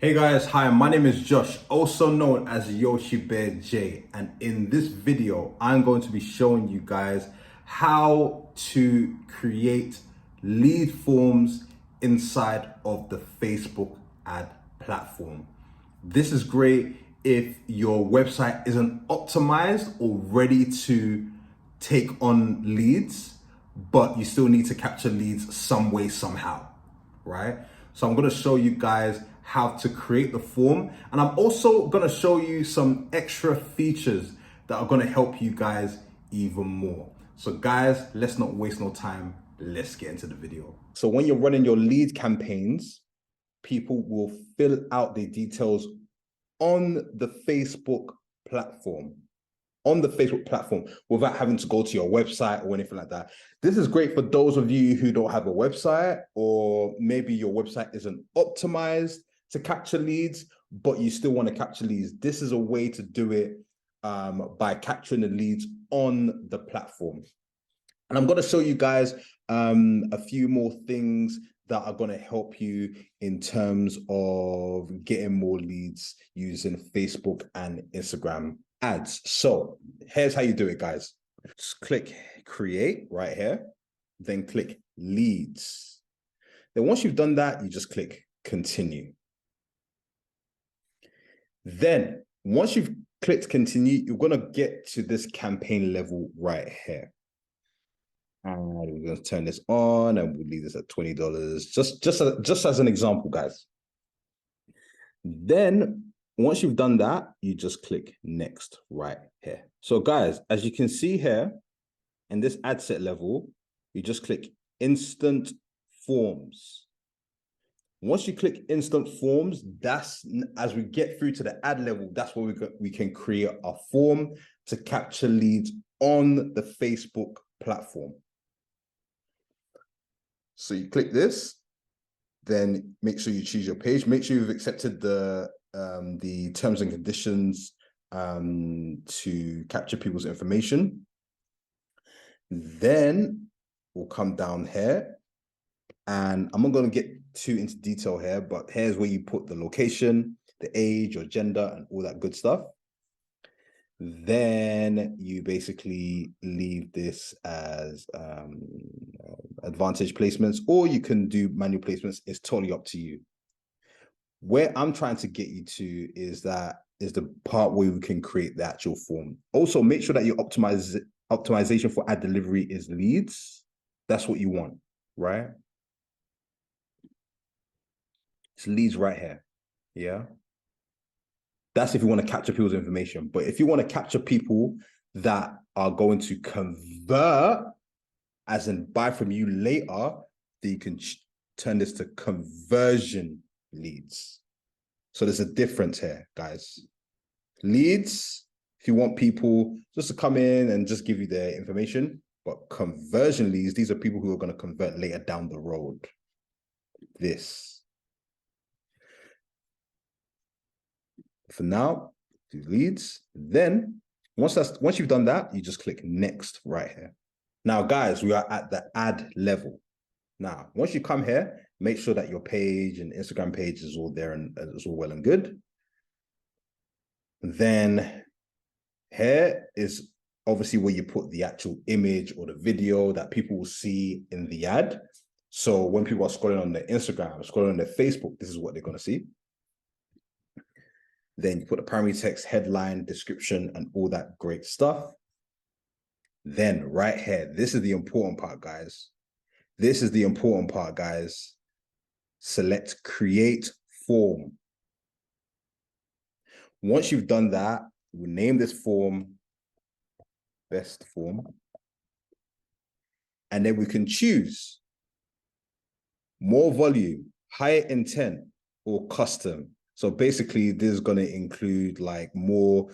Hey guys, hi, my name is Josh, also known as Yoshi Bear J, and in this video, I'm going to be showing you guys how to create lead forms inside of the Facebook ad platform. This is great if your website isn't optimized or ready to take on leads, but you still need to capture leads some way, somehow, right? So I'm going to show you guys how to create the form, and I'm also going to show you some extra features that are going to help you guys even more. So guys, let's not waste no time. Let's get into the video. So when you're running your lead campaigns, people will fill out the details on the Facebook platform without having to go to your website or anything like that. This is great for those of you who don't have a website, or maybe your website isn't optimized to capture leads, but you still want to capture leads. This is a way to do it by capturing the leads on the platform. And I'm going to show you guys a few more things that are going to help you in terms of getting more leads using Facebook and Instagram ads. So here's how you do it, guys. Just click create right here, then click leads. Then once you've done that, you just click continue. Then once you've clicked continue, you're going to get to this campaign level right here. And we're going to turn this on, and we'll leave this at $20, just as an example, guys. Then once you've done that, you just click next right here. So guys, as you can see here in this ad set level, you just click instant forms. Once you click instant forms, that's, as we get through to the ad level, that's where we can create a form to capture leads on the Facebook platform. So you click this, then make sure you choose your page. Make sure you've accepted the terms and conditions to capture people's information. Then we'll come down here, and I'm not going to get too into detail here, but here's where you put the location, the age, your gender, and all that good stuff. Then you basically leave this as advantage placements, or you can do manual placements. It's totally up to you. Where I'm trying to get you to is the part where we can create the actual form. Also, make sure that your optimization for ad delivery is leads. That's what you want, right? It's leads right here. Yeah. That's if you want to capture people's information. But if you want to capture people that are going to convert, as in buy from you later, then you can turn this to conversion leads. So there's a difference here, guys. Leads, if you want people just to come in and just give you their information, but conversion leads, these are people who are going to convert later down the road. This. For now, do leads. Then once you've done that, you just click next right here. Now, guys, we are at the ad level. Now, once you come here, make sure that your page and Instagram page is all there and it's all well and good. Then here is obviously where you put the actual image or the video that people will see in the ad. So when people are scrolling on their Instagram, scrolling on their Facebook, this is what they're going to see. Then you put the primary text, headline, description, and all that great stuff. Then right here, this is the important part, guys. This is the important part, guys. Select create form. Once you've done that, we'll name this form best form. And then we can choose more volume, higher intent, or custom. So basically, this is going to include like more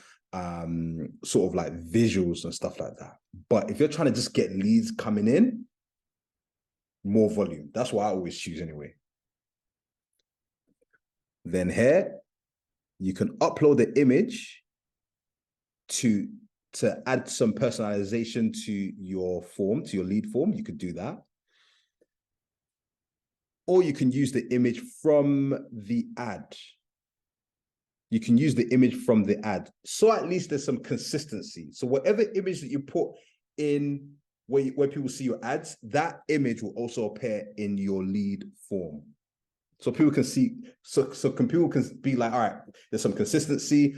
sort of like visuals and stuff like that. But if you're trying to just get leads coming in, more volume. That's what I always choose anyway. Then here, you can upload the image to add some personalization to your form, to your lead form. You could do that. Or you can use the image from the ad. you can use the image from the ad. So at least there's some consistency. So whatever image that you put in where people see your ads, that image will also appear in your lead form. So people can see, so people can be like, all right, there's some consistency,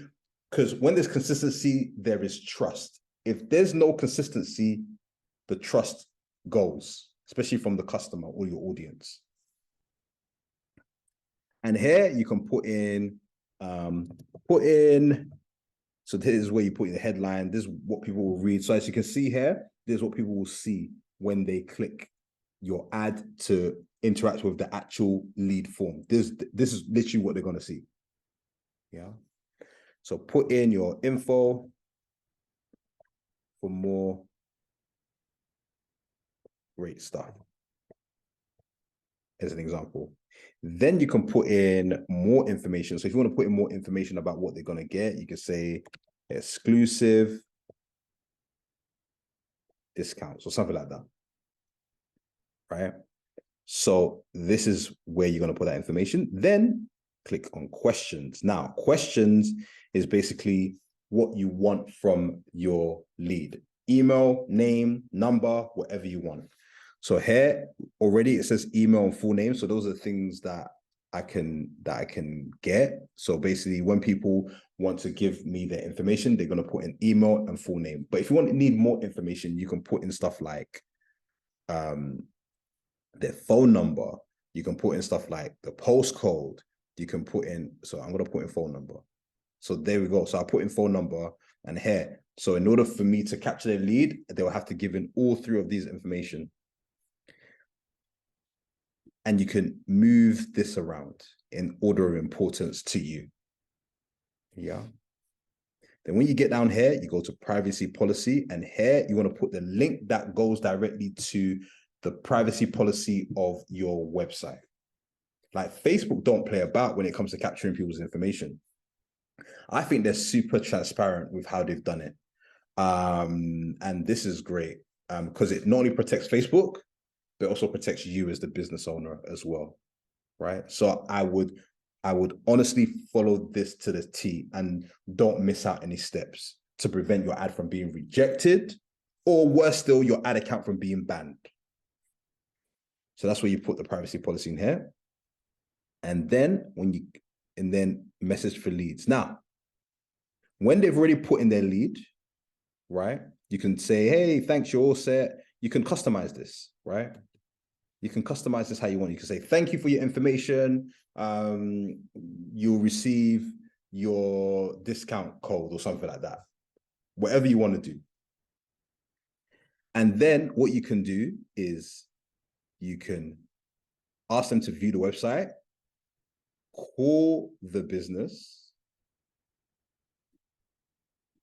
because when there's consistency, there is trust. If there's no consistency, the trust goes, especially from the customer or your audience. And here you can put in, so this is where you put in the headline. This is what people will read. So as you can see here, this is what people will see when they click your ad to interact with the actual lead form. This is literally what they're going to see. Yeah. So put in your info for more great stuff, as an example. Then you can put in more information. So if you want to put in more information about what they're going to get, you can say exclusive discounts or something like that, right? So this is where you're going to put that information. Then click on questions. Now, questions is basically what you want from your lead. Email, name, number, whatever you want. So here already it says email and full name. So those are things that I can get. So basically when people want to give me their information, they're going to put in email and full name. But if you need more information, you can put in stuff like their phone number. You can put in stuff like the postcode. You can put in, so I'm going to put in phone number. So there we go. So I put in phone number and here. So in order for me to capture their lead, they will have to give in all three of these information. And you can move this around in order of importance to you. Yeah. Then when you get down here, you go to privacy policy, and here you want to put the link that goes directly to the privacy policy of your website. Like Facebook don't play about when it comes to capturing people's information. I think they're super transparent with how they've done it. And this is great because it not only protects Facebook, but also protects you as the business owner as well, right? So I would honestly follow this to the T and don't miss out any steps to prevent your ad from being rejected, or worse still, your ad account from being banned. So that's where you put the privacy policy in here. And then message for leads. Now, when they've already put in their lead, right? You can say, hey, thanks, you're all set. You can customize this, right? You can customize this how you want. You can say, thank you for your information. You'll receive your discount code or something like that. Whatever you want to do. And then what you can do is you can ask them to view the website, call the business,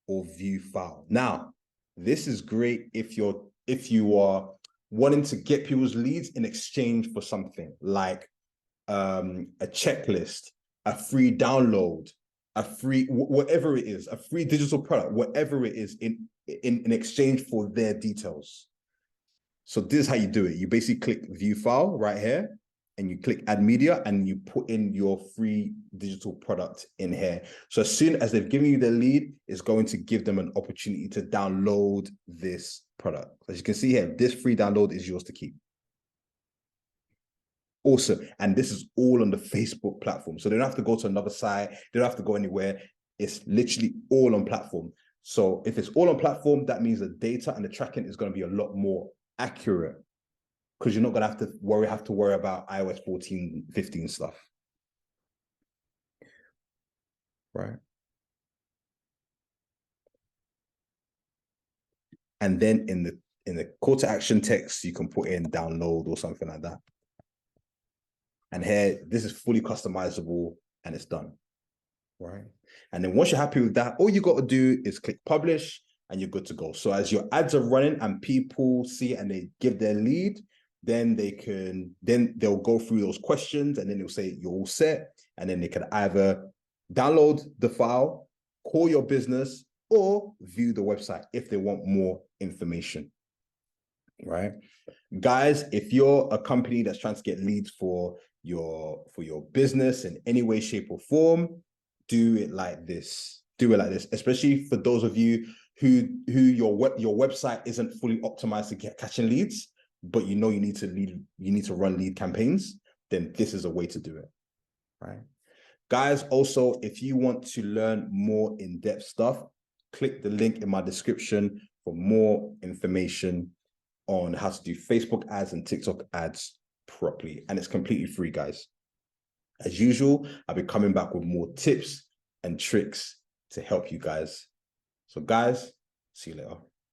or view file. Now, this is great if you are wanting to get people's leads in exchange for something like a checklist, a free download, a free whatever it is, a free digital product, whatever it is in exchange for their details. So this is how you do it. You basically click view file right here, and you click add media, and you put in your free digital product in here. So as soon as they've given you the lead, it's going to give them an opportunity to download this product. As you can see here, this free download is yours to keep. Awesome. And this is all on the Facebook platform. So they don't have to go to another site. They don't have to go anywhere. It's literally all on platform. So if it's all on platform, that means the data and the tracking is going to be a lot more accurate, because you're not going to have to worry about iOS 14, 15 stuff. Right. And then in the call to action text, you can put in download or something like that. And here, this is fully customizable and it's done. Right. And then once you're happy with that, all you got to do is click publish and you're good to go. So as your ads are running and people see it and they give their lead, then they'll go through those questions and then they'll say you're all set. And then they can either download the file, call your business, or view the website if they want more information. Right. Guys, if you're a company that's trying to get leads for your business in any way, shape, or form, do it like this. Do it like this, especially for those of you who your website isn't fully optimized to get catching leads, but you know you need to run lead campaigns. Then this is a way to do it, right? Guys, also, if you want to learn more in-depth stuff, click the link in my description for more information on how to do Facebook ads and TikTok ads properly. And it's completely free, guys. As usual, I'll be coming back with more tips and tricks to help you guys. So guys, see you later.